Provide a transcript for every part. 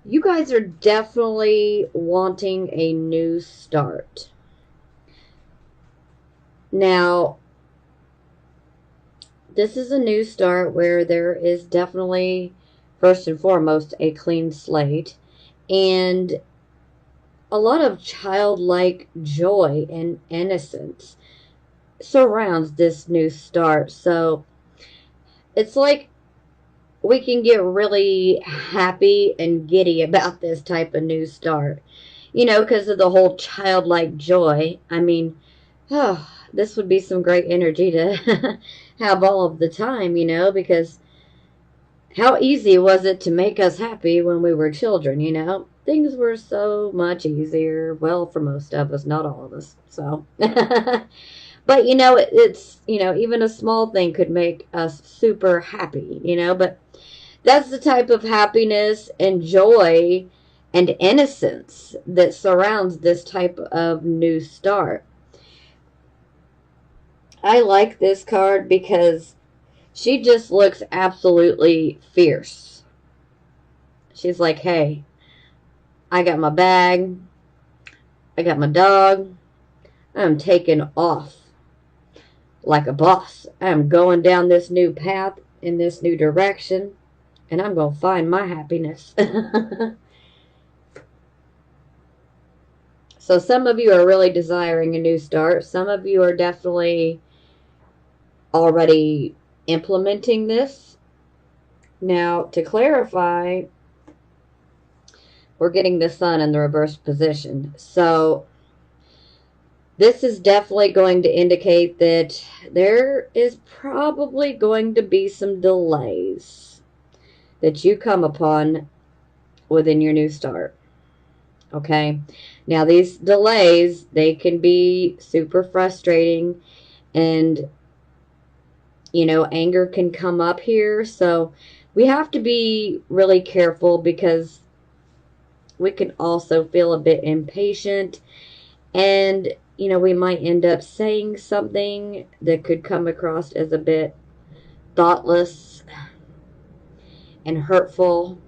You guys are definitely wanting a new start. Now, this is a new start where there is definitely, first and foremost, a clean slate and a lot of childlike joy and innocence surrounds this new start. So it's like we can get really happy and giddy about this type of new start, because of the whole childlike joy. I mean, oh, this would be some great energy to have all of the time, because how easy was it to make us happy when we were children? Things were so much easier. Well, for most of us, not all of us. So, but it's even a small thing could make us super happy. But that's the type of happiness and joy and innocence that surrounds this type of new start. I like this card because she just looks absolutely fierce. She's like, hey, I got my bag, I got my dog, I'm taking off like a boss. I'm going down this new path in this new direction, and I'm going to find my happiness. So some of you are really desiring a new start. Some of you are definitely already implementing this. Now, to clarify, we're getting the sun in the reverse position. So this is definitely going to indicate that there is probably going to be some delays that you come upon within your new start. Okay? Now, these delays, they can be super frustrating, and anger can come up here. So we have to be really careful because we can also feel a bit impatient, and we might end up saying something that could come across as a bit thoughtless and hurtful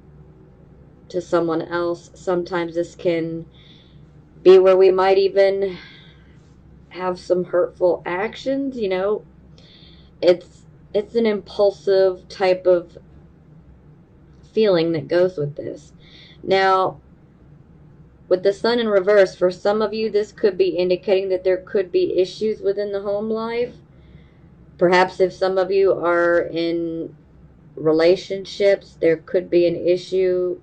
to someone else. Sometimes this can be where we might even have some hurtful actions. It's an impulsive type of feeling that goes with this. Now, with the sun in reverse, for some of you, this could be indicating that there could be issues within the home life. Perhaps if some of you are in relationships, there could be an issue.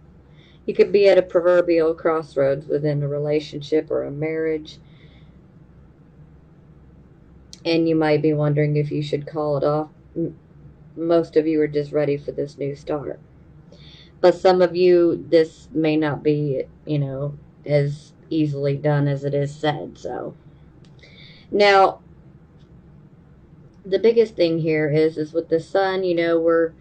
You could be at a proverbial crossroads within a relationship or a marriage, and you might be wondering if you should call it off. Most of you are just ready for this new start. But some of you, this may not be, as easily done as it is said. So now, the biggest thing here is with the sun, we're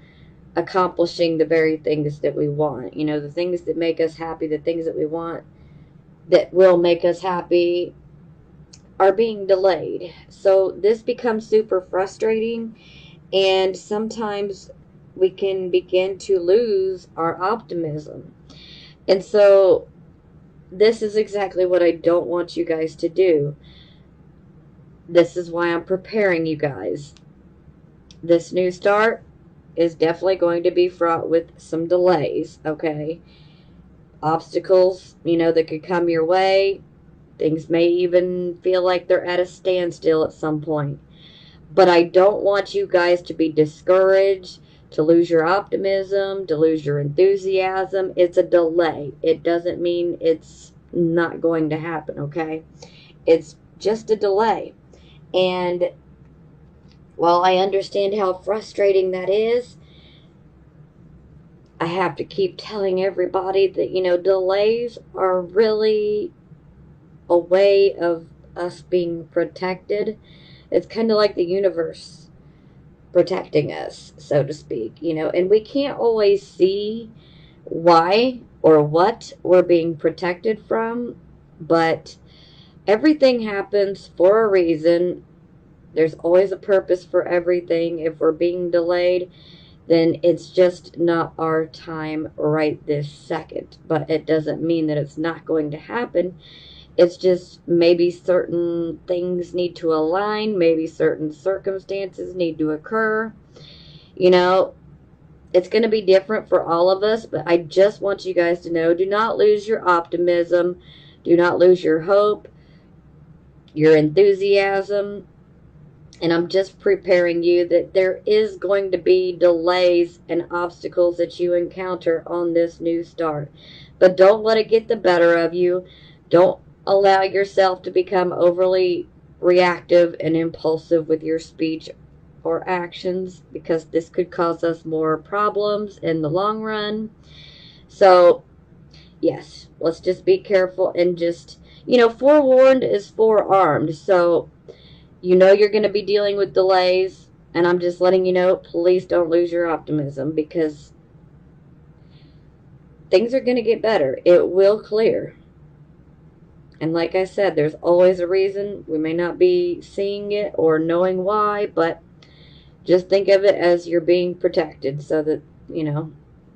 accomplishing the very things that we want. The things that make us happy, the things that we want that will make us happy are being delayed. So this becomes super frustrating, and sometimes we can begin to lose our optimism. And so this is exactly what I don't want you guys to do. This is why I'm preparing you guys. This new start is definitely going to be fraught with some delays, okay? Obstacles, that could come your way. Things may even feel like they're at a standstill at some point. But I don't want you guys to be discouraged, to lose your optimism, to lose your enthusiasm. It's a delay. It doesn't mean it's not going to happen, okay? It's just a delay. And while I understand how frustrating that is, I have to keep telling everybody that, delays are really a way of us being protected. It's kind of like the universe protecting us, so to speak, and we can't always see why or what we're being protected from, but everything happens for a reason. There's always a purpose for everything. If we're being delayed, then it's just not our time right this second. But it doesn't mean that it's not going to happen. It's just maybe certain things need to align, maybe certain circumstances need to occur. You know, it's going to be different for all of us, but I just want you guys to know, do not lose your optimism. Do not lose your hope, your enthusiasm. And I'm just preparing you that there is going to be delays and obstacles that you encounter on this new start. But don't let it get the better of you. Don't allow yourself to become overly reactive and impulsive with your speech or actions, because this could cause us more problems in the long run. So, yes, let's just be careful and just, forewarned is forearmed. So, you're going to be dealing with delays, and I'm just letting you know, please don't lose your optimism, because things are going to get better. It will clear. And like I said, there's always a reason. We may not be seeing it or knowing why, but just think of it as you're being protected so that,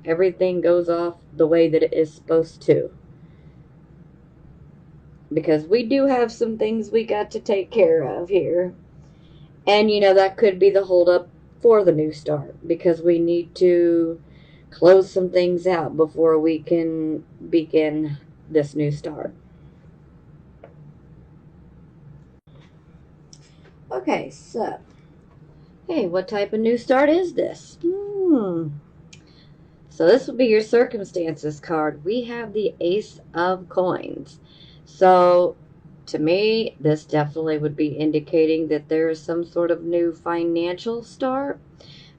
everything goes off the way that it is supposed to. Because we do have some things we got to take care of here. And, that could be the holdup for the new start, because we need to close some things out before we can begin this new start. Okay, so, hey, what type of new start is this? So this would be your circumstances card. We have the Ace of Coins. So to me, this definitely would be indicating that there is some sort of new financial start.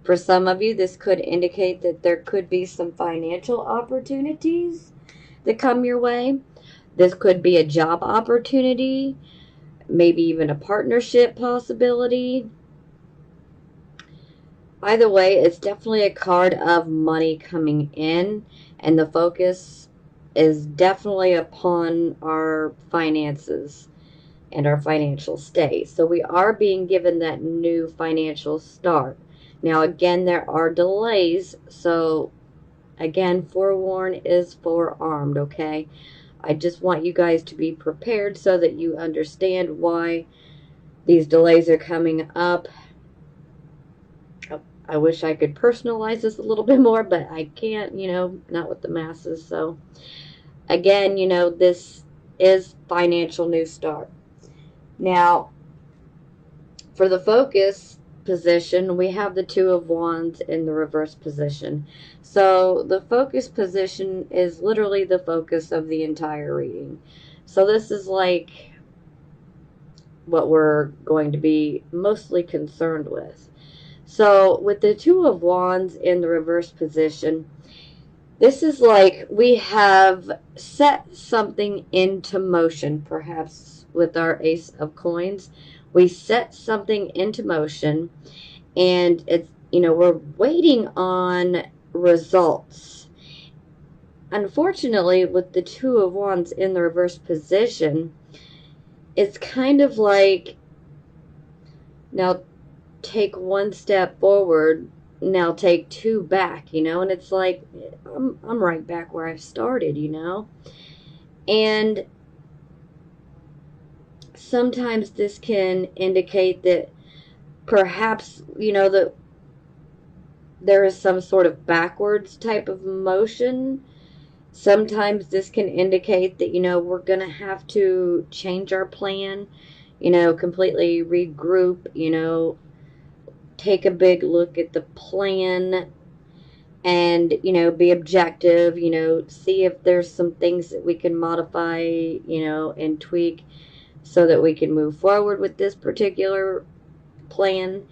For some of you, this could indicate that there could be some financial opportunities that come your way. This could be a job opportunity, maybe even a partnership possibility. Either way, it's definitely a card of money coming in, and the focus is definitely upon our finances and our financial state. So we are being given that new financial start. Now, again, there are delays. So, again, forewarned is forearmed, okay? I just want you guys to be prepared so that you understand why these delays are coming up. I wish I could personalize this a little bit more, but I can't, not with the masses. So, again, this is financial new start. Now, for the focus position, we have the Two of Wands in the reverse position. So the focus position is literally the focus of the entire reading. So this is like what we're going to be mostly concerned with. So with the Two of Wands in the reverse position, this is like we have set something into motion, perhaps with our Ace of Coins. We set something into motion, and it's, we're waiting on results. Unfortunately, with the Two of Wands in the reverse position, it's kind of like, now take one step forward, now take two back, and it's like, I'm right back where I started, and sometimes this can indicate that perhaps, that there is some sort of backwards type of motion. Sometimes this can indicate that, we're going to have to change our plan, completely regroup, take a big look at the plan and, be objective, see if there's some things that we can modify, and tweak so that we can move forward with this particular plan.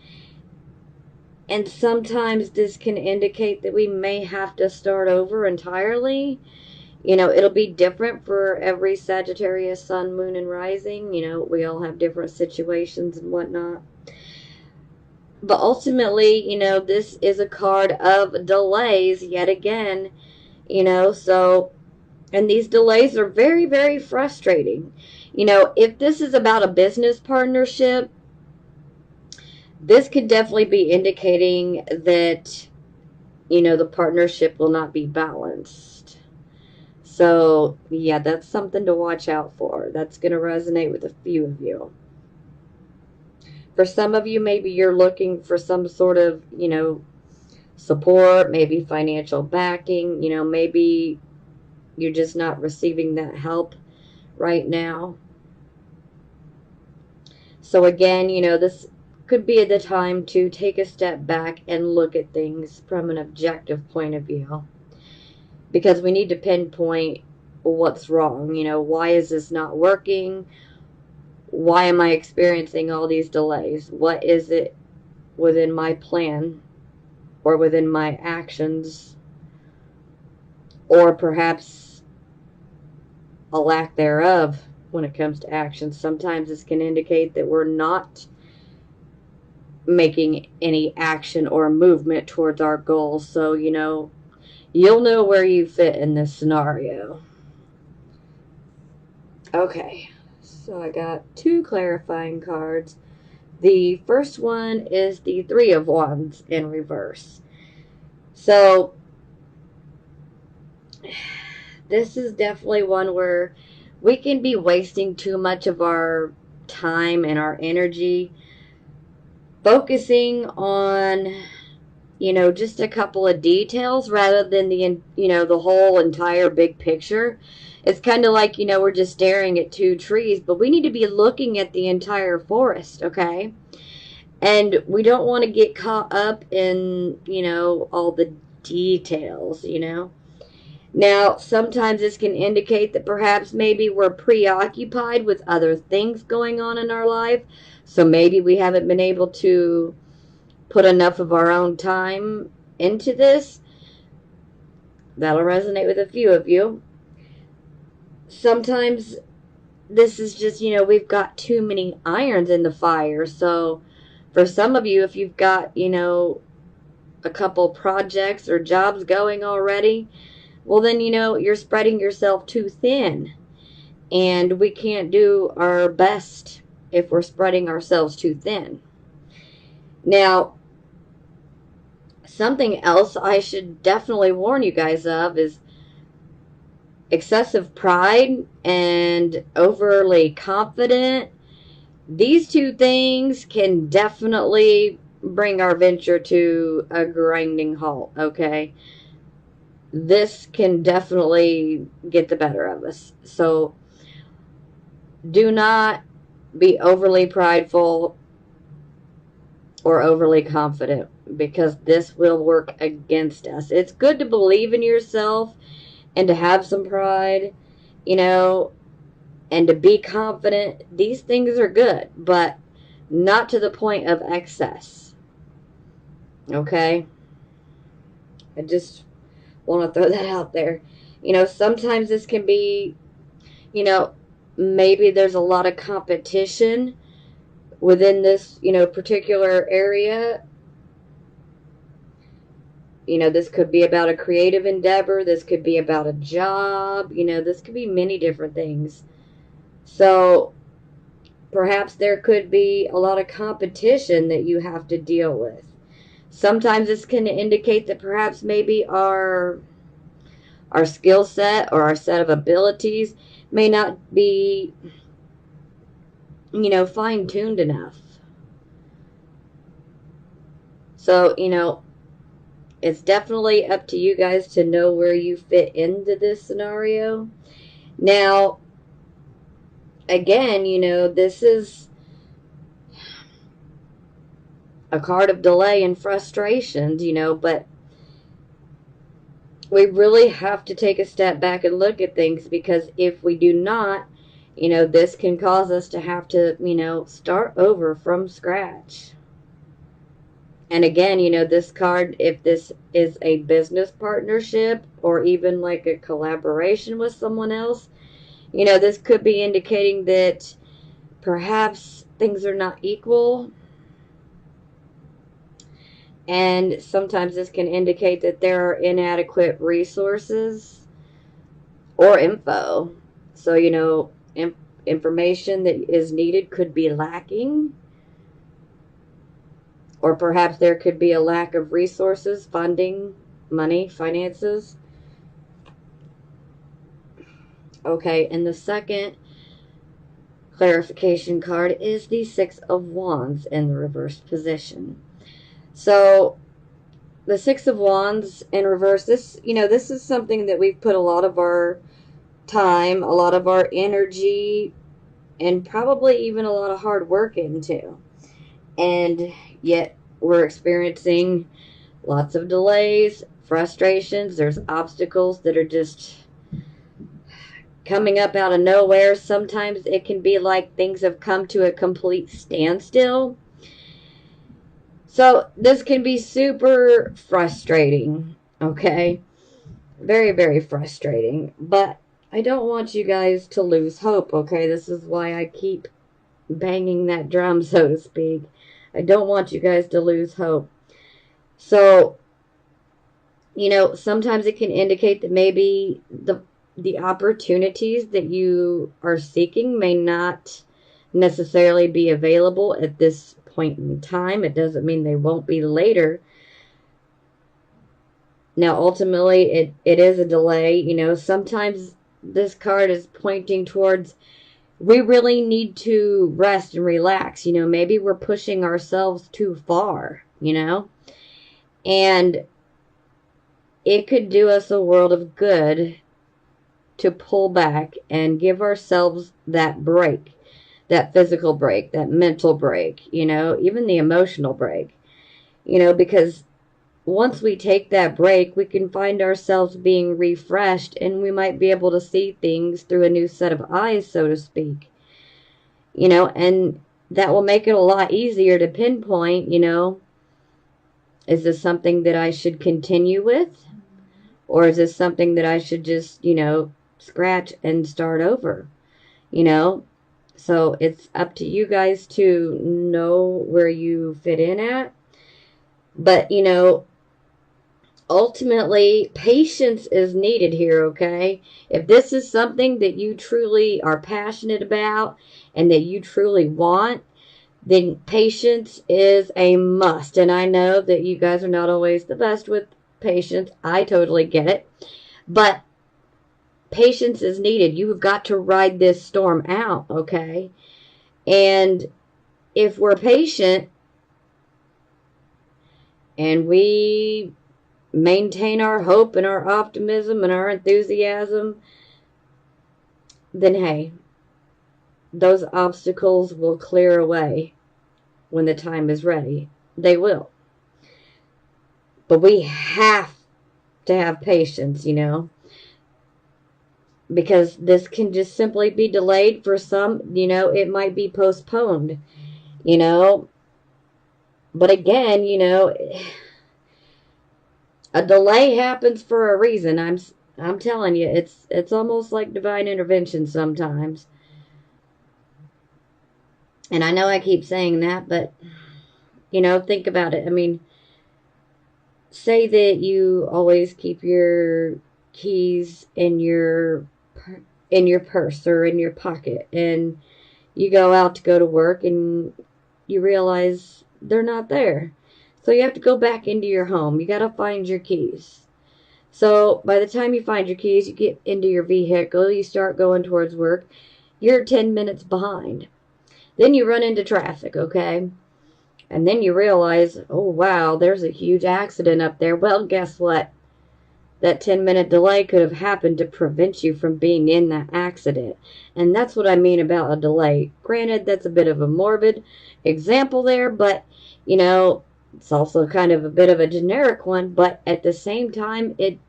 And sometimes this can indicate that we may have to start over entirely. It'll be different for every Sagittarius, sun, moon, and rising. We all have different situations and whatnot. But ultimately, this is a card of delays yet again, so, and these delays are very, very frustrating. If this is about a business partnership, this could definitely be indicating that the partnership will not be balanced. So, yeah, that's something to watch out for. That's going to resonate with a few of you. For some of you, maybe you're looking for some sort of, support, maybe financial backing. Maybe you're just not receiving that help right now. So again, this could be the time to take a step back and look at things from an objective point of view. Because we need to pinpoint what's wrong. Why is this not working? Why am I experiencing all these delays? What is it within my plan or within my actions, or perhaps a lack thereof when it comes to actions? Sometimes this can indicate that we're not making any action or movement towards our goals. So, you'll know where you fit in this scenario. Okay, so I got 2 clarifying cards. The first one is the 3 of Wands in reverse. So, this is definitely one where we can be wasting too much of our time and our energy focusing on, just a couple of details rather than the whole entire big picture. It's kind of like, we're just staring at 2 trees, but we need to be looking at the entire forest, okay? And we don't want to get caught up in, all the details. Now, sometimes this can indicate that perhaps maybe we're preoccupied with other things going on in our life. So maybe we haven't been able to put enough of our own time into this. That'll resonate with a few of you. Sometimes this is just, we've got too many irons in the fire. So for some of you, if you've got, a couple projects or jobs going already, well then, you're spreading yourself too thin. And we can't do our best if we're spreading ourselves too thin. Now, something else I should definitely warn you guys of is excessive pride and overly confident. These 2 things can definitely bring our venture to a grinding halt, okay? This can definitely get the better of us. So do not be overly prideful or overly confident, because this will work against us. It's good to believe in yourself and to have some pride, and to be confident. These things are good, but not to the point of excess. Okay? I just want to throw that out there. Sometimes this can be, maybe there's a lot of competition within this, particular area. This could be about a creative endeavor. This could be about a job. This could be many different things. So perhaps there could be a lot of competition that you have to deal with. Sometimes this can indicate that perhaps maybe our skill set or our set of abilities may not be, fine-tuned enough. So, it's definitely up to you guys to know where you fit into this scenario. Now, again, this is a card of delay and frustrations, but we really have to take a step back and look at things, because if we do not, this can cause us to have to, start over from scratch. And again, this card, if this is a business partnership or even like a collaboration with someone else, this could be indicating that perhaps things are not equal. And sometimes this can indicate that there are inadequate resources or info. So, information that is needed could be lacking. Or perhaps there could be a lack of resources, funding, money, finances. Okay, and the second clarification card is the Six of Wands in the reversed position. So the Six of Wands in reverse, this, this is something that we've put a lot of our time, a lot of our energy, and probably even a lot of hard work into. And yet we're experiencing lots of delays, frustrations. There's obstacles that are just coming up out of nowhere. Sometimes it can be like things have come to a complete standstill. So this can be super frustrating, okay? Very, very frustrating. But I don't want you guys to lose hope, okay? This is why I keep banging that drum, so to speak. I don't want you guys to lose hope. So, sometimes it can indicate that maybe the opportunities that you are seeking may not necessarily be available at this point in time. It doesn't mean they won't be later. Now, ultimately, it is a delay. Sometimes this card is pointing towards we really need to rest and relax. Maybe we're pushing ourselves too far, and it could do us a world of good to pull back and give ourselves that break, that physical break, that mental break, even the emotional break, because once we take that break, we can find ourselves being refreshed, and we might be able to see things through a new set of eyes, so to speak. And that will make it a lot easier to pinpoint, is this something that I should continue with? Or is this something that I should just, scratch and start over? So it's up to you guys to know where you fit in at. But, ultimately, patience is needed here, okay? If this is something that you truly are passionate about and that you truly want, then patience is a must. And I know that you guys are not always the best with patience. I totally get it. But patience is needed. You have got to ride this storm out, okay? And if we're patient and we maintain our hope and our optimism and our enthusiasm, then hey, those obstacles will clear away when the time is ready. They will. But we have to have patience, because this can just simply be delayed for some, it might be postponed, But again, a delay happens for a reason. I'm telling you, it's almost like divine intervention sometimes. And I know I keep saying that, but think about it. I mean, say that you always keep your keys in your purse or in your pocket, and you go out to go to work and you realize they're not there. So you have to go back into your home. You got to find your keys. So by the time you find your keys, you get into your vehicle, you start going towards work, you're 10 minutes behind. Then you run into traffic, okay? And then you realize, oh wow, there's a huge accident up there. Well, guess what? That 10-minute delay could have happened to prevent you from being in that accident. And that's what I mean about a delay. Granted, that's a bit of a morbid example there, but, it's also kind of a bit of a generic one. But at the same time, it's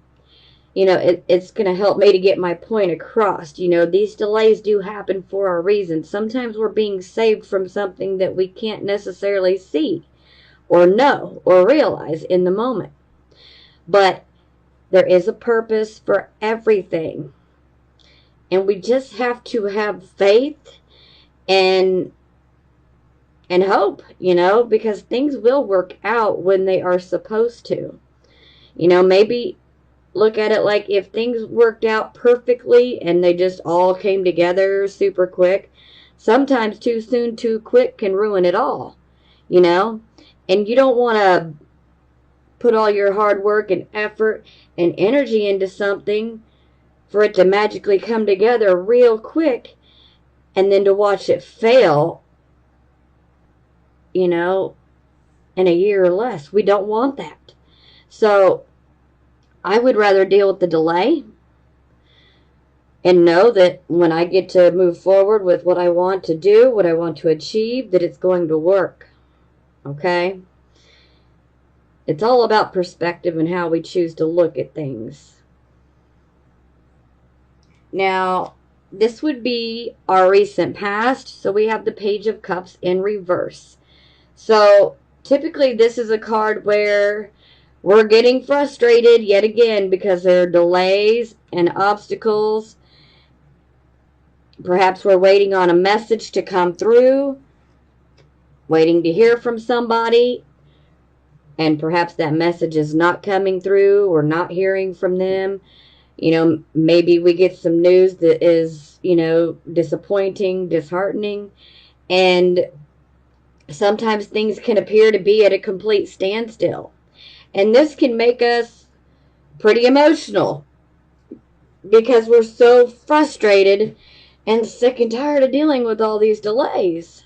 going to help me to get my point across. These delays do happen for a reason. Sometimes we're being saved from something that we can't necessarily see or know or realize in the moment. But there is a purpose for everything. And we just have to have faith and hope, because things will work out when they are supposed to. Maybe look at it like if things worked out perfectly and they just all came together super quick, sometimes too soon, too quick can ruin it all, And you don't want to put all your hard work and effort and energy into something for it to magically come together real quick, and then to watch it fail, you know, in a year or less. We don't want that. So I would rather deal with the delay and know that when I get to move forward with what I want to do, what I want to achieve, that it's going to work. Okay? It's all about perspective and how we choose to look at things. Now, this would be our recent past, so we have the Page of Cups in reverse. So, typically this is a card where we're getting frustrated yet again because there are delays and obstacles. Perhaps we're waiting on a message to come through, waiting to hear from somebody, and perhaps that message is not coming through or not hearing from them. You know, maybe we get some news that is, you know, disappointing, disheartening, and sometimes things can appear to be at a complete standstill. And this can make us pretty emotional because we're so frustrated and sick and tired of dealing with all these delays.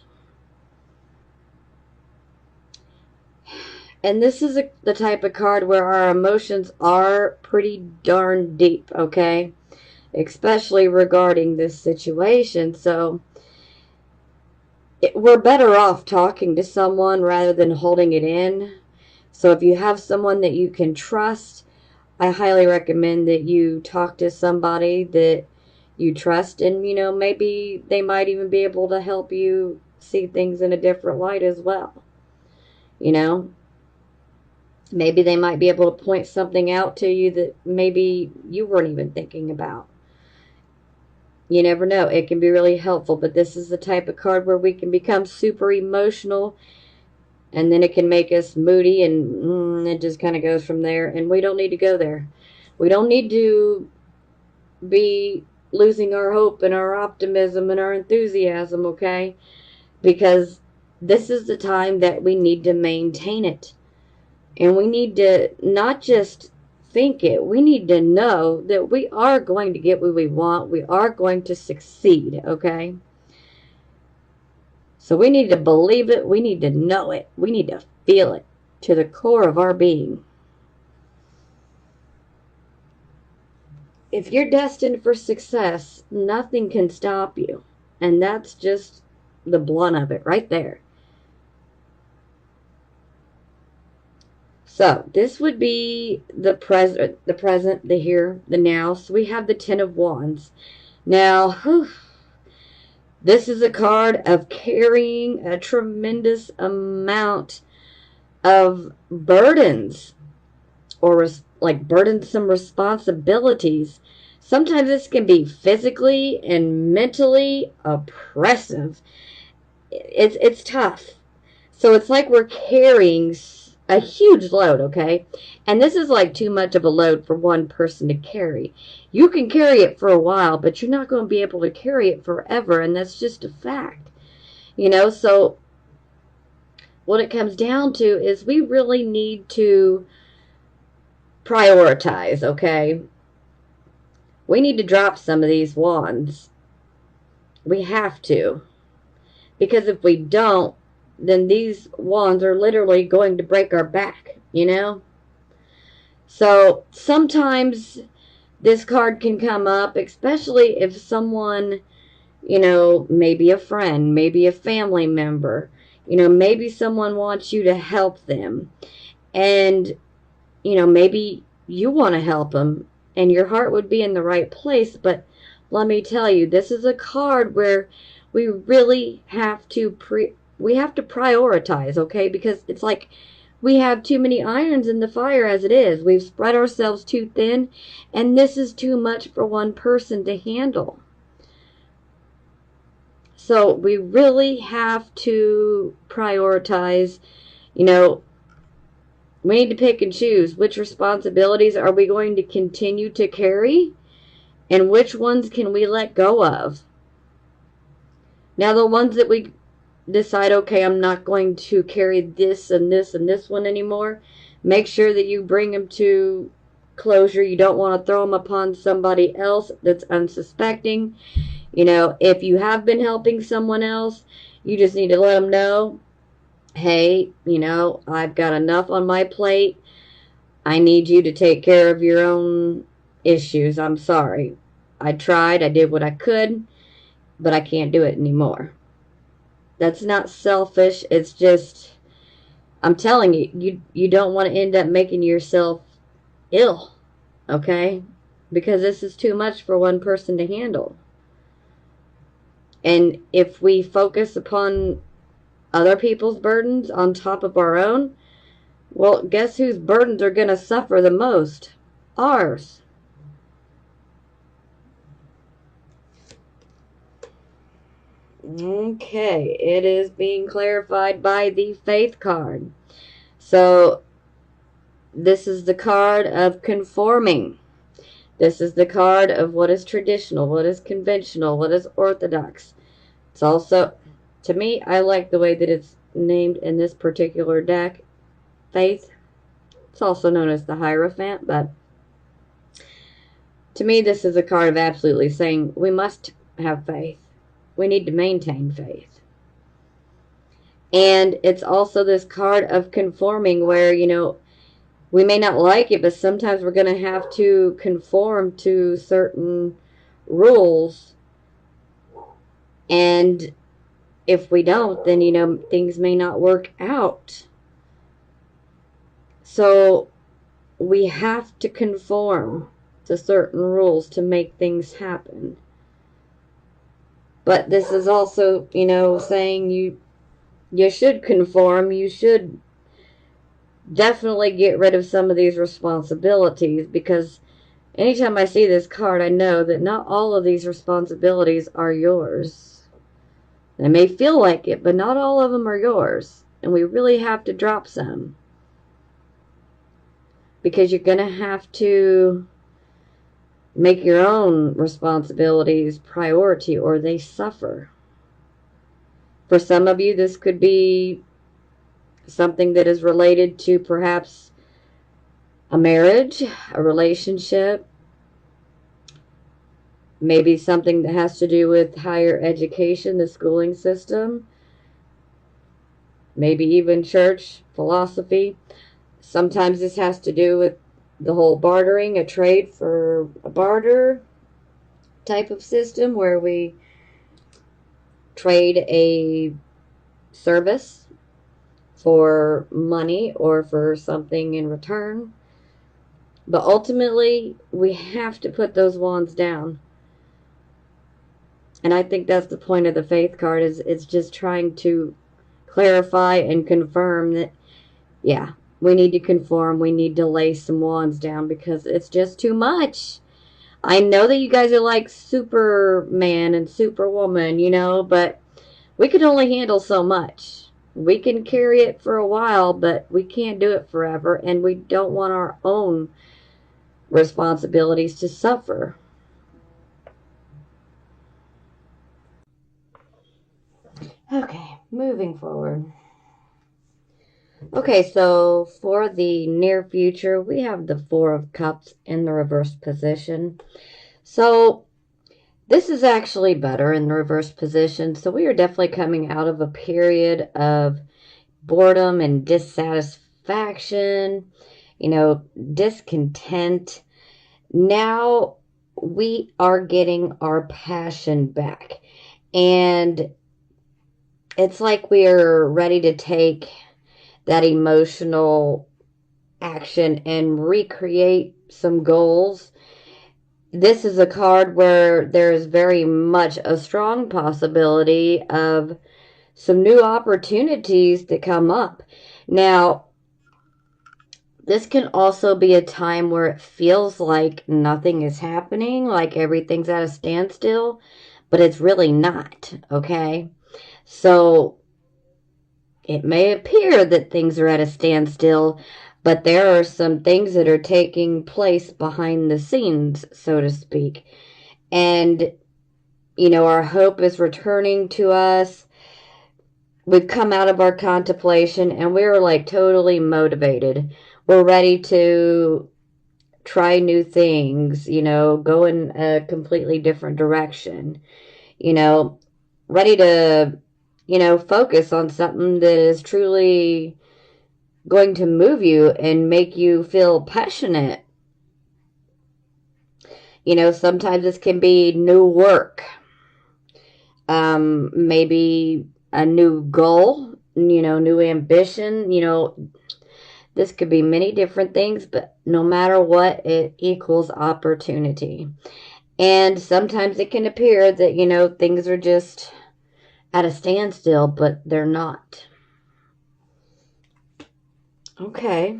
And this is the type of card where our emotions are pretty darn deep, okay? Especially regarding this situation. So we're better off talking to someone rather than holding it in. So if you have someone that you can trust, I highly recommend that you talk to somebody that you trust, and, you know, maybe they might even be able to help you see things in a different light as well. You know, maybe they might be able to point something out to you that maybe you weren't even thinking about. You never know. It can be really helpful, but this is the type of card where we can become super emotional, and then it can make us moody, and it just kind of goes from there, and we don't need to go there. We don't need to be losing our hope and our optimism and our enthusiasm, okay? Because this is the time that we need to maintain it. And we need to not just think it, we need to know that we are going to get what we want. We are going to succeed, okay? So we need to believe it. We need to know it. We need to feel it to the core of our being. If you're destined for success, nothing can stop you. And that's just the blunt of it right there. So this would be the present, the here, the now. So we have the Ten of Wands. Now, this is a card of carrying a tremendous amount of burdens, or like burdensome responsibilities. Sometimes this can be physically and mentally oppressive. It's tough. So it's like we're carrying a huge load, okay? And this is like too much of a load for one person to carry. You can carry it for a while, but you're not going to be able to carry it forever, and that's just a fact. You know, so what it comes down to is we really need to prioritize, okay? We need to drop some of these wands. We have to. Because if we don't, then these wands are literally going to break our back, you know? So sometimes this card can come up, especially if someone, you know, maybe a friend, maybe a family member, you know, maybe someone wants you to help them. And, you know, maybe you want to help them and your heart would be in the right place. But let me tell you, this is a card where we really have to prioritize, okay? Because it's like we have too many irons in the fire as it is. We've spread ourselves too thin, and this is too much for one person to handle. So we really have to prioritize. You know, we need to pick and choose which responsibilities are we going to continue to carry and which ones can we let go of. Now, the ones that decide, okay, I'm not going to carry this and this and this one anymore, make sure that you bring them to closure. You don't want to throw them upon somebody else that's unsuspecting. You know, if you have been helping someone else, you just need to let them know, hey, you know, I've got enough on my plate. I need you to take care of your own issues. I'm sorry. I tried, I did what I could, but I can't do it anymore. That's not selfish. It's just, I'm telling you, you don't want to end up making yourself ill, okay? Because this is too much for one person to handle. And if we focus upon other people's burdens on top of our own, well, guess whose burdens are going to suffer the most? Ours. Okay, it is being clarified by the Faith card. So, this is the card of conforming. This is the card of what is traditional, what is conventional, what is orthodox. It's also, to me, I like the way that it's named in this particular deck, Faith. It's also known as the Hierophant, but to me, this is a card of absolutely saying we must have faith. We need to maintain faith. And it's also this card of conforming where, you know, we may not like it, but sometimes we're going to have to conform to certain rules. And if we don't, then, you know, things may not work out. So we have to conform to certain rules to make things happen. But this is also, you know, saying you should conform. You should definitely get rid of some of these responsibilities, because anytime I see this card, I know that not all of these responsibilities are yours. They may feel like it, but not all of them are yours. And we really have to drop some. Because you're going to have to make your own responsibilities priority, or they suffer. For some of you, this could be something that is related to perhaps a marriage, a relationship, maybe something that has to do with higher education, the schooling system, maybe even church, philosophy. Sometimes this has to do with the whole bartering, a trade for a barter type of system where we trade a service for money or for something in return. But ultimately, we have to put those wands down. And I think that's the point of the Faith card, is it's just trying to clarify and confirm that, yeah, we need to conform. We need to lay some wands down because it's just too much. I know that you guys are like Superman and Superwoman, you know, but we can only handle so much. We can carry it for a while, but we can't do it forever, and we don't want our own responsibilities to suffer. Okay, moving forward. Okay, so for the near future, we have the Four of Cups in the reversed position. So this is actually better in the reversed position. So we are definitely coming out of a period of boredom and dissatisfaction, you know, discontent. Now we are getting our passion back. And it's like we are ready to take that emotional action and recreate some goals. This is a card where there is very much a strong possibility of some new opportunities that come up. Now, this can also be a time where it feels like nothing is happening, like everything's at a standstill, but it's really not, okay? So it may appear that things are at a standstill, but there are some things that are taking place behind the scenes, so to speak. And, you know, our hope is returning to us. we've come out of our contemplation and we're like totally motivated. We're ready to try new things, go in a completely different direction, you know, ready to, focus on something that is truly going to move you and make you feel passionate. Sometimes this can be new work, maybe a new goal, new ambition, this could be many different things, but no matter what, it equals opportunity. And sometimes it can appear that, things are just at a standstill, but they're not. Okay.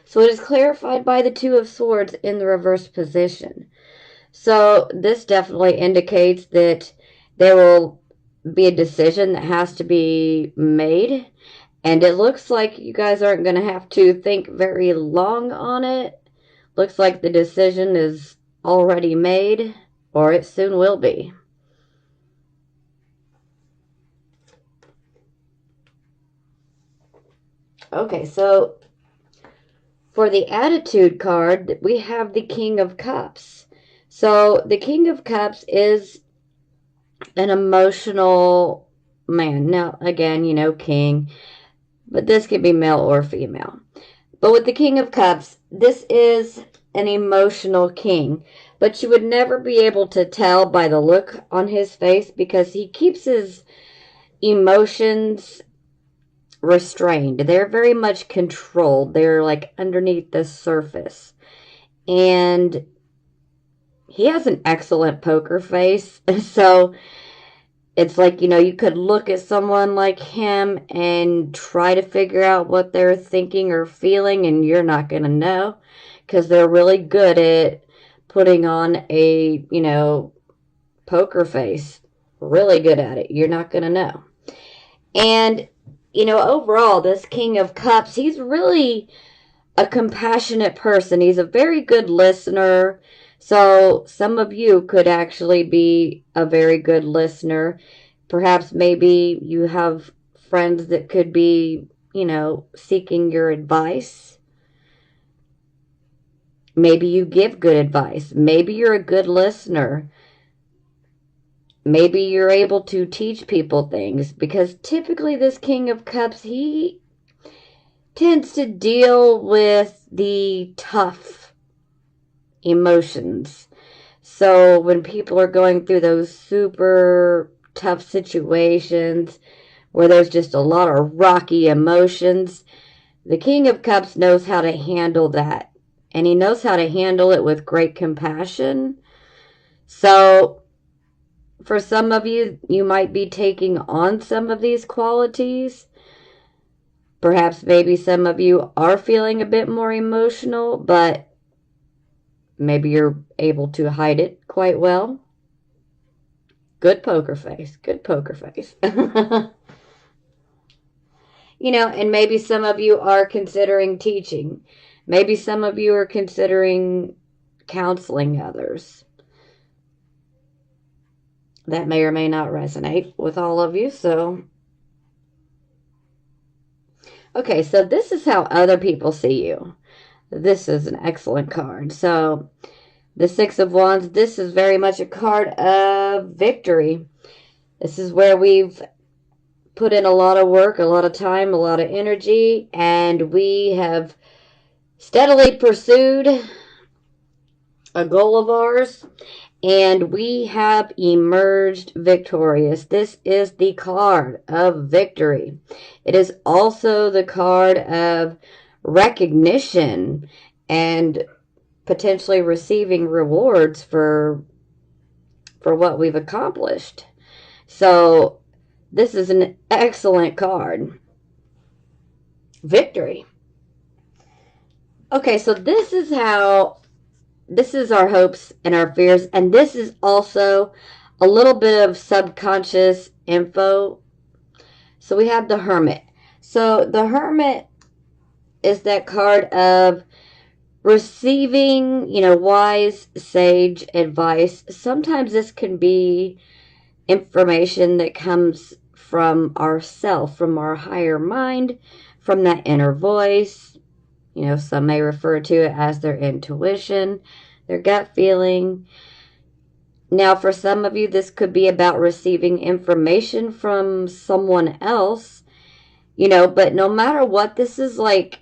So it is clarified by the Two of Swords in the reverse position. So this definitely indicates that there will be a decision that has to be made. And it looks like you guys aren't going to have to think very long on it. Looks like the decision is already made, or it soon will be. Okay, so for the attitude card, we have the King of Cups. So the King of Cups is an emotional man. Now, again, king, but this could be male or female. But with the King of Cups, this is an emotional king. But you would never be able to tell by the look on his face because he keeps his emotions restrained. They're very much controlled. They're like underneath the surface. And he has an excellent poker face. So it's like, you could look at someone like him and try to figure out what they're thinking or feeling, and you're not going to know because they're really good at putting on a, poker face. Really good at it. You're not going to know. And, overall, this King of Cups, he's really a compassionate person. He's a very good listener. So some of you could actually be a very good listener. Perhaps maybe you have friends that could be, seeking your advice. Maybe you give good advice. Maybe you're a good listener. Maybe you're able to teach people things, because typically this King of Cups, he tends to deal with the tough emotions. So when people are going through those super tough situations where there's just a lot of rocky emotions, the King of Cups knows how to handle that. And he knows how to handle it with great compassion. So for some of you, you might be taking on some of these qualities. Perhaps maybe some of you are feeling a bit more emotional, but maybe you're able to hide it quite well. Good poker face. Good poker face. And maybe some of you are considering teaching. Maybe some of you are considering counseling others. That may or may not resonate with all of you, so. Okay, so this is how other people see you. This is an excellent card. So, the Six of Wands, this is very much a card of victory. This is where we've put in a lot of work, a lot of time, a lot of energy, and we have steadily pursued a goal of ours, and we have emerged victorious. This is the card of victory. It is also the card of recognition and potentially receiving rewards for what we've accomplished. So this is an excellent card. Victory. Okay, so this is our hopes and our fears, and this is also a little bit of subconscious info. So we have the Hermit. So the Hermit is that card of receiving, wise, sage advice. Sometimes this can be information that comes from ourself, from our higher mind, from that inner voice. You know, some may refer to it as their intuition, their gut feeling. Now, for some of you, this could be about receiving information from someone else, you know, but no matter what, this is like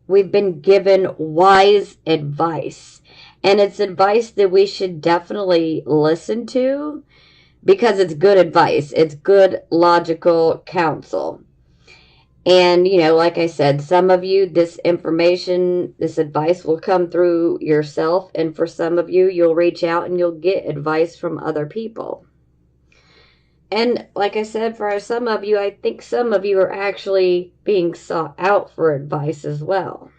we've been given wise advice. And it's advice that we should definitely listen to because it's good advice. It's good, logical counsel. And, you know, like I said, some of you, this information, this advice will come through yourself. And for some of you, you'll reach out and you'll get advice from other people. And like I said, for some of you, I think some of you are actually being sought out for advice as well.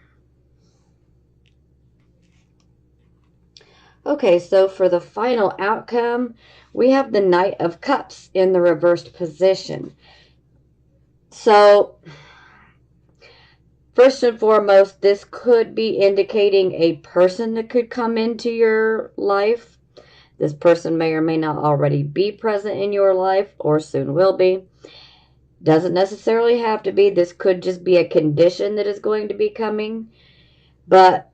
Okay, so for the final outcome, we have the Knight of Cups in the reversed position. So, first and foremost, this could be indicating a person that could come into your life. This person may or may not already be present in your life or soon will be. Doesn't necessarily have to be. This could just be a condition that is going to be coming. But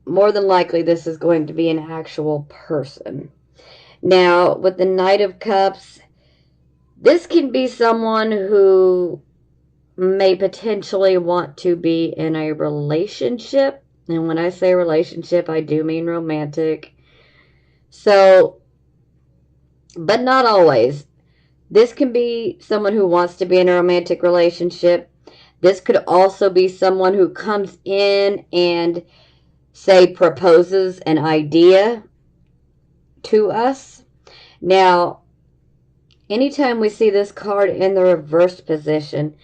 more than likely, this is going to be an actual person. Now, with the Knight of Cups, this can be someone who may potentially want to be in a relationship. And when I say relationship, I do mean romantic. So, but not always. This can be someone who wants to be in a romantic relationship. This could also be someone who comes in and, say, proposes an idea to us. Now, anytime we see this card in the reversed position,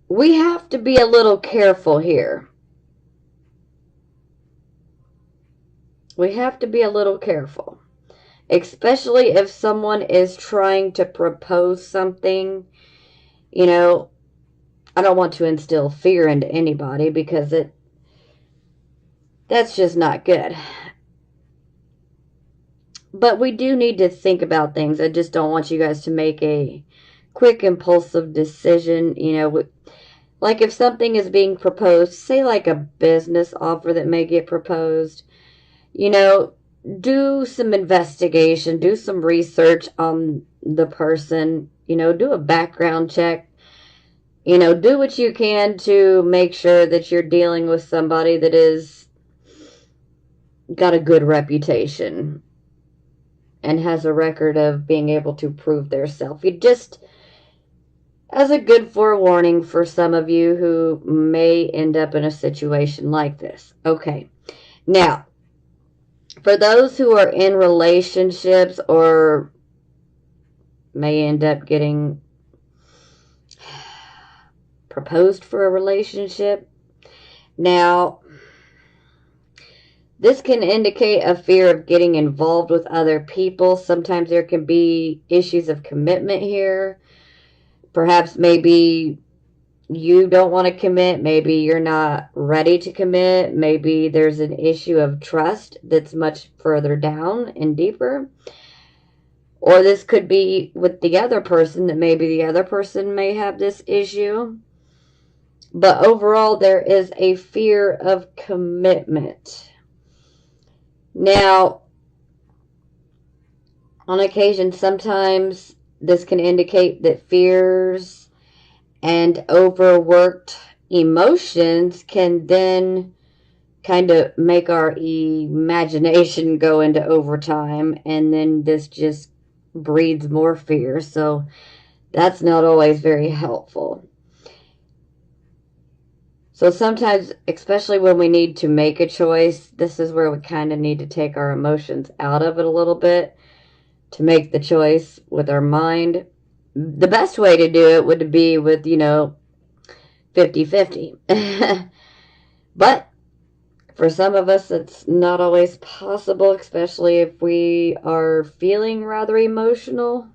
we have to be a little careful here. We have to be a little careful, especially if someone is trying to propose something. You know, I don't want to instill fear into anybody because that's just not good. But we do need to think about things. I just don't want you guys to make a quick, impulsive decision. You know, like if something is being proposed, say like a business offer that may get proposed, you know, do some investigation, do some research on the person, you know, do a background check, you know, do what you can to make sure that you're dealing with somebody that is got a good reputation and has a record of being able to prove their self. You just, as a good forewarning for some of you who may end up in a situation like this. Okay, now, for those who are in relationships or may end up getting proposed for a relationship, now, this can indicate a fear of getting involved with other people. Sometimes there can be issues of commitment here. Perhaps maybe you don't want to commit. Maybe you're not ready to commit. Maybe there's an issue of trust that's much further down and deeper. Or this could be with the other person, that maybe the other person may have this issue. But overall, there is a fear of commitment. Now, on occasion, sometimes this can indicate that fears and overworked emotions can then kind of make our imagination go into overtime, and then this just breeds more fear. So that's not always very helpful. So sometimes, especially when we need to make a choice, this is where we kind of need to take our emotions out of it a little bit to make the choice with our mind. The best way to do it would be with, you know, 50-50. But for some of us, it's not always possible, especially if we are feeling rather emotional.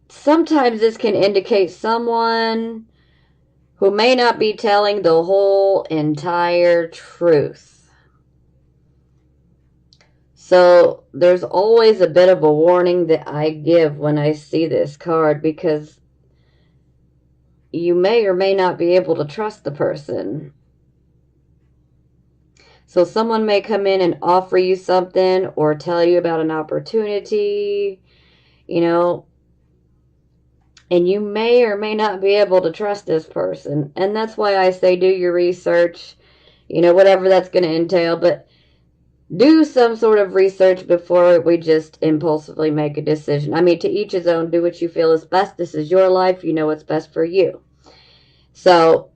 Sometimes this can indicate someone who may not be telling the whole entire truth. So there's always a bit of a warning that I give when I see this card, because you may or may not be able to trust the person. So someone may come in and offer you something or tell you about an opportunity, you know, and you may or may not be able to trust this person. And that's why I say do your research, whatever that's going to entail. But do some sort of research before we just impulsively make a decision. I mean, to each his own. Do what you feel is best. This is your life. You know what's best for you. So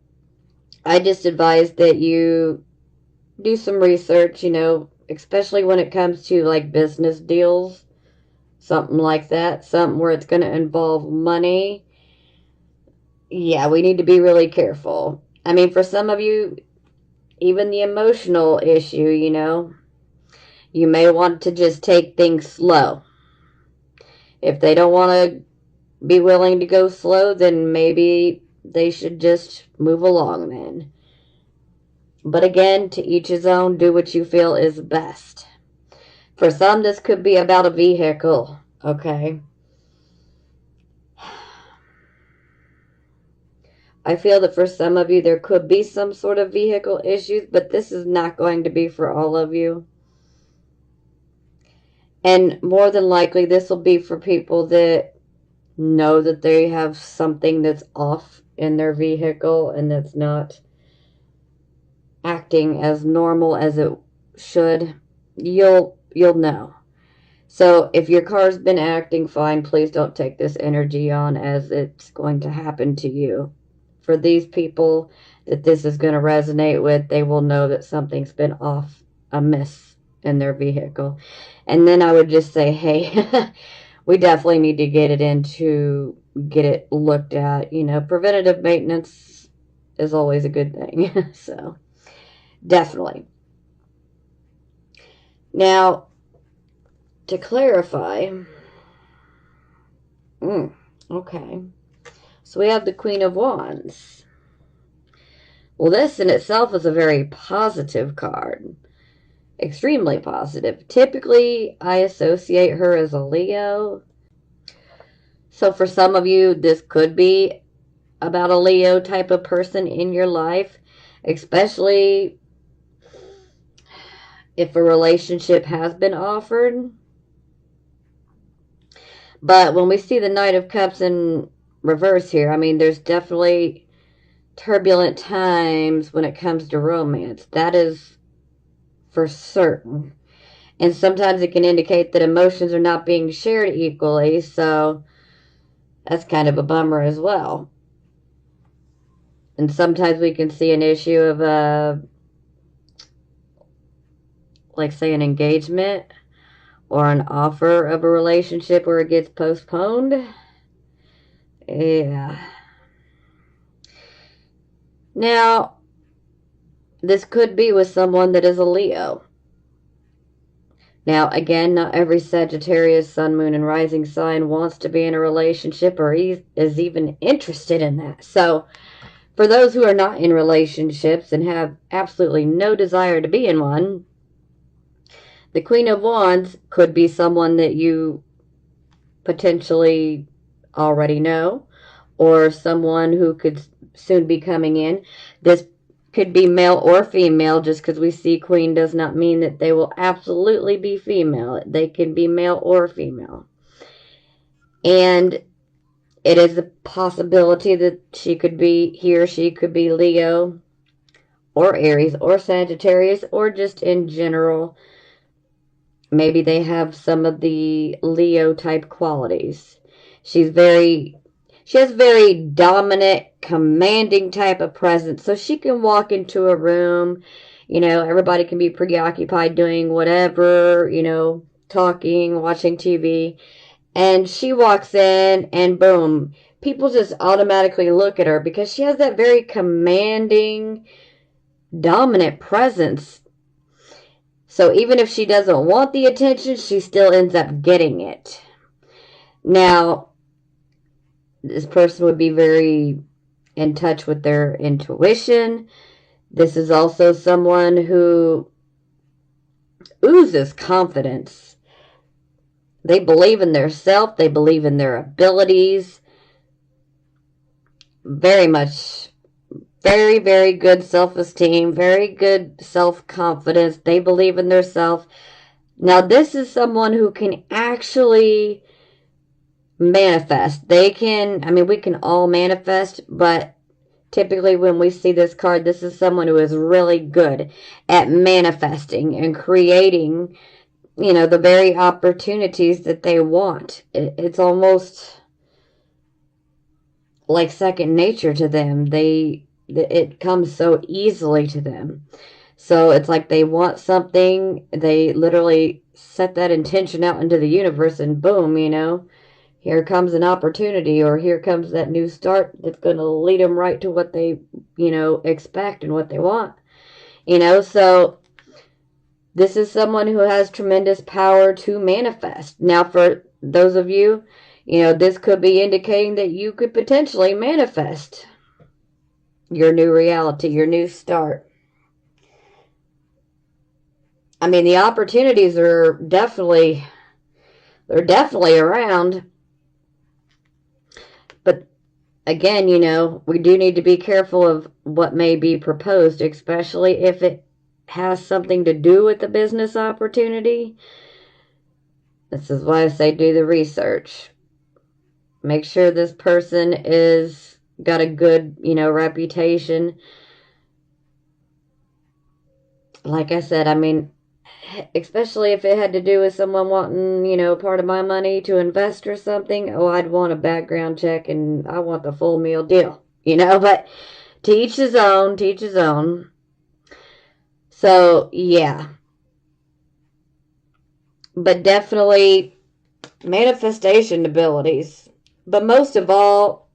I just advise that you do some research, especially when it comes to like business deals, something like that, something where it's going to involve money. Yeah, we need to be really careful. I mean, for some of you, even the emotional issue, you may want to just take things slow. If they don't want to be willing to go slow, then maybe they should just move along then. But again, to each his own, do what you feel is best. For some, this could be about a vehicle, okay? I feel that for some of you, there could be some sort of vehicle issues, but this is not going to be for all of you. And more than likely, this will be for people that know that they have something that's off in their vehicle and that's not acting as normal as it should. You'll know. So if your car's been acting fine, please don't take this energy on as it's going to happen to you. For these people that this is going to resonate with, they will know that something's been off, amiss in their vehicle. And then I would just say, hey, we definitely need to get it looked at. Preventative maintenance is always a good thing. So definitely. Now, to clarify, okay. So we have the Queen of Wands. Well, this in itself is a very positive card. Extremely positive. Typically, I associate her as a Leo. So for some of you, this could be about a Leo type of person in your life, especially if a relationship has been offered. But when we see the Knight of Cups in reverse here, I mean, there's definitely turbulent times when it comes to romance. That is for certain. And sometimes it can indicate that emotions are not being shared equally, so that's kind of a bummer as well. And sometimes we can see an issue of like say an engagement or an offer of a relationship where it gets postponed. Yeah. Now, this could be with someone that is a Leo. Now, again, not every Sagittarius, Sun, Moon, and Rising sign wants to be in a relationship or is even interested in that. So, for those who are not in relationships and have absolutely no desire to be in one, the Queen of Wands could be someone that you potentially already know, or someone who could soon be coming in. This could be male or female. Just because we see Queen does not mean that they will absolutely be female. They can be male or female. And it is a possibility that he or she could be Leo or Aries or Sagittarius, or just in general. Maybe they have some of the Leo type qualities. She has very dominant, commanding type of presence. So she can walk into a room, everybody can be preoccupied doing whatever, talking, watching TV. And she walks in and boom, people just automatically look at her because she has that very commanding, dominant presence. So even if she doesn't want the attention, she still ends up getting it. Now, this person would be very in touch with their intuition. This is also someone who oozes confidence. They believe in their self. They believe in their abilities. Very much, very, very good self-esteem, very good self-confidence. They believe in their self. Now, this is someone who can actually manifest. They can, I mean, we can all manifest, but typically when we see this card, this is someone who is really good at manifesting and creating, you know, the very opportunities that they want. It's almost like second nature to them. It comes so easily to them. So it's like they want something, they literally set that intention out into the universe, and boom, you know, here comes an opportunity, or here comes that new start that's going to lead them right to what they, you know, expect and what they want. You know, so this is someone who has tremendous power to manifest. Now, for those of you, you know, this could be indicating that you could potentially manifest your new reality, your new start. I mean, the opportunities are definitely around. But again, you know, we do need to be careful of what may be proposed, especially if it has something to do with the business opportunity. This is why I say do the research. Make sure this person is got a good, you know, reputation. Like I said, I mean, especially if it had to do with someone wanting, you know, part of my money to invest or something, oh, I'd want a background check and I want the full meal deal, you know, but to each his own, to each his own. So, yeah. But definitely manifestation abilities. But most of all,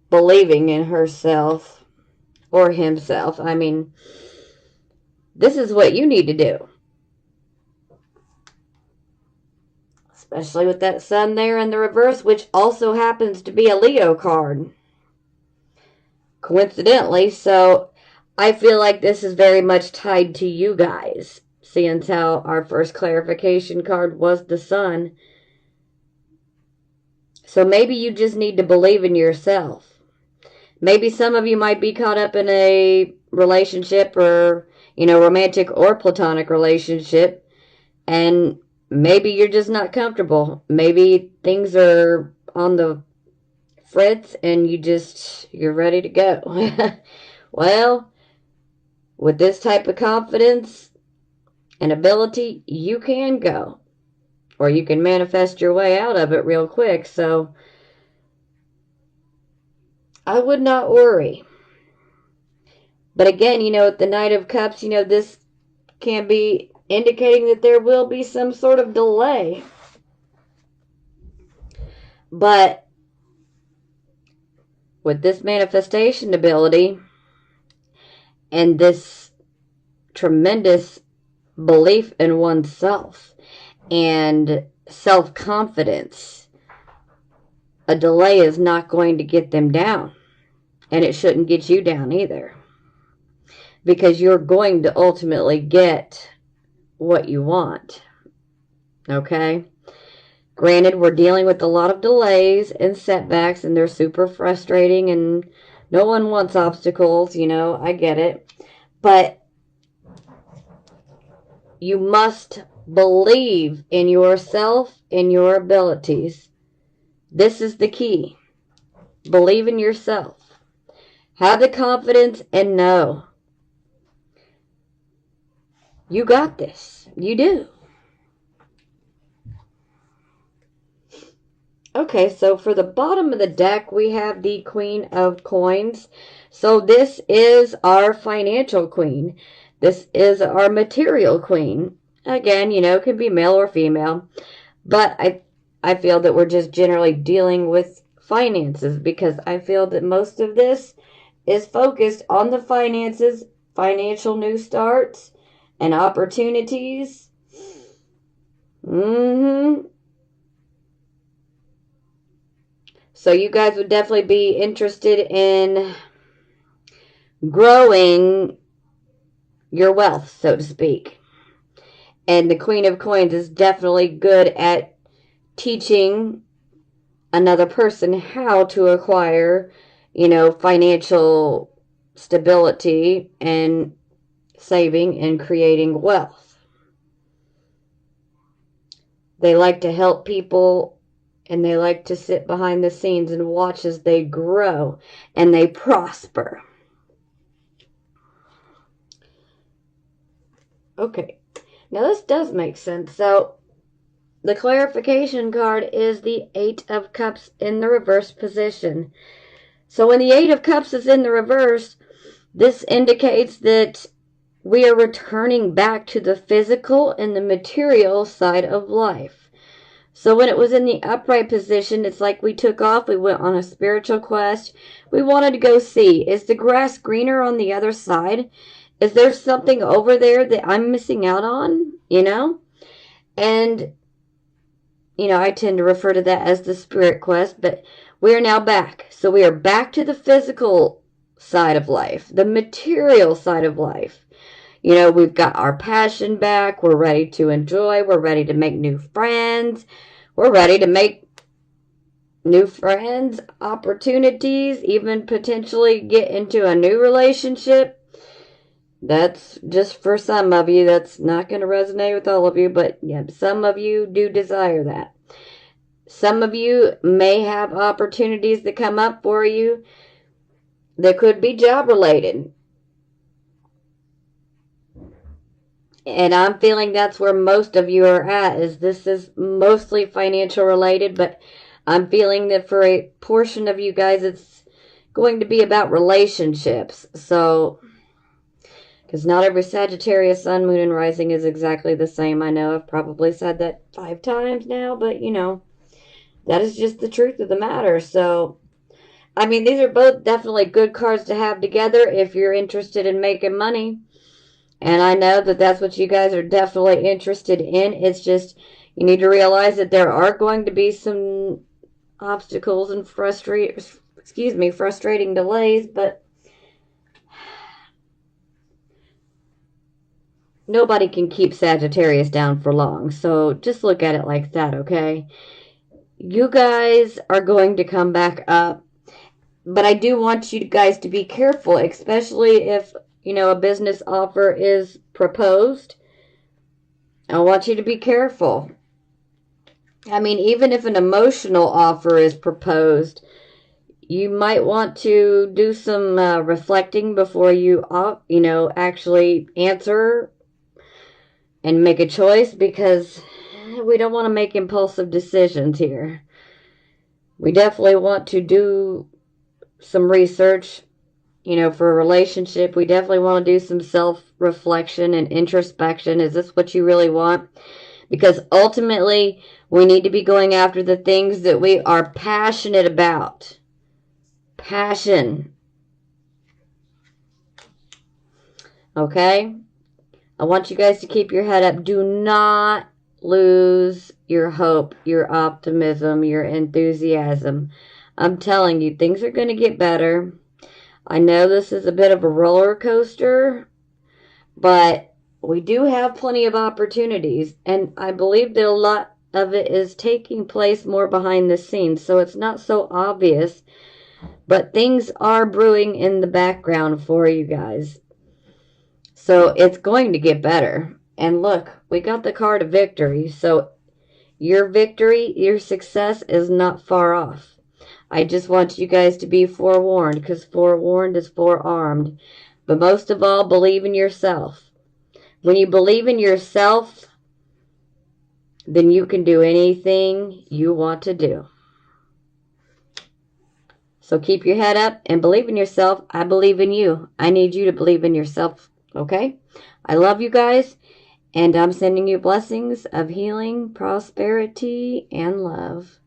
believing in herself or himself. I mean, this is what you need to do. Especially with that sun there in the reverse, which also happens to be a Leo card. Coincidentally, so I feel like this is very much tied to you guys. Seeing how our first clarification card was the sun. So maybe you just need to believe in yourself. Maybe some of you might be caught up in a relationship, or, you know, romantic or platonic relationship, and maybe you're just not comfortable. Maybe things are on the fritz and you're ready to go. Well, with this type of confidence and ability, you can go. Or you can manifest your way out of it real quick. So I would not worry. But again, you know, at the Knight of Cups, you know, this can be indicating that there will be some sort of delay. But with this manifestation ability and this tremendous belief in oneself and self-confidence, a delay is not going to get them down. And it shouldn't get you down either. Because you're going to ultimately get what you want. Okay? Granted, we're dealing with a lot of delays and setbacks, and they're super frustrating, and no one wants obstacles, you know, I get it. But you must believe in yourself and your abilities. This is the key. Believe in yourself. Have the confidence and know. You got this. You do. Okay, so for the bottom of the deck, we have the Queen of Coins. So this is our financial queen. This is our material queen. Again, you know, it can be male or female. But I feel that we're just generally dealing with finances, because I feel that most of this is focused on the finances, financial new starts, and opportunities. So you guys would definitely be interested in growing your wealth, so to speak. And the Queen of Coins is definitely good at teaching another person how to acquire, financial stability and saving and creating wealth. They like to help people, and they like to sit behind the scenes and watch as they grow and they prosper. Okay, now this does make sense. So the clarification card is the Eight of Cups in the reverse position. So when the Eight of Cups is in the reverse, this indicates that we are returning back to the physical and the material side of life. So when it was in the upright position, it's like we took off, we went on a spiritual quest. We wanted to go see, is the grass greener on the other side? Is there something over there that I'm missing out on? And, I tend to refer to that as the spirit quest, but we are now back. So we are back to the physical side of life, the material side of life. We've got our passion back. We're ready to enjoy. We're ready to make new friends. We're ready to make new friends, opportunities, even potentially get into a new relationship. That's just for some of you. That's not going to resonate with all of you, but yeah, some of you do desire that. Some of you may have opportunities that come up for you that could be job related. And I'm feeling that's where most of you are at, is this is mostly financial related, but I'm feeling that for a portion of you guys, it's going to be about relationships. So, because not every Sagittarius sun, moon, and rising is exactly the same. I know I've probably said that 5 times now, but that is just the truth of the matter. So, I mean, these are both definitely good cards to have together if you're interested in making money. And I know that that's what you guys are definitely interested in. It's just, you need to realize that there are going to be some obstacles and frustrating delays, but nobody can keep Sagittarius down for long. So just look at it like that, okay? You guys are going to come back up, but I do want you guys to be careful, especially if a business offer is proposed. I want you to be careful. I mean, even if an emotional offer is proposed, you might want to do some reflecting before you, actually answer and make a choice, because we don't want to make impulsive decisions here. We definitely want to do some research. For a relationship, we definitely want to do some self-reflection and introspection. Is this what you really want? Because ultimately, we need to be going after the things that we are passionate about. Passion. Okay? I want you guys to keep your head up. Do not lose your hope, your optimism, your enthusiasm. I'm telling you, things are going to get better. I know this is a bit of a roller coaster, but we do have plenty of opportunities, and I believe that a lot of it is taking place more behind the scenes, so it's not so obvious, but things are brewing in the background for you guys. So it's going to get better. And look, we got the card of victory, so your victory, your success is not far off. I just want you guys to be forewarned, because forewarned is forearmed. But most of all, believe in yourself. When you believe in yourself, then you can do anything you want to do. So keep your head up and believe in yourself. I believe in you. I need you to believe in yourself, okay? I love you guys, and I'm sending you blessings of healing, prosperity, and love.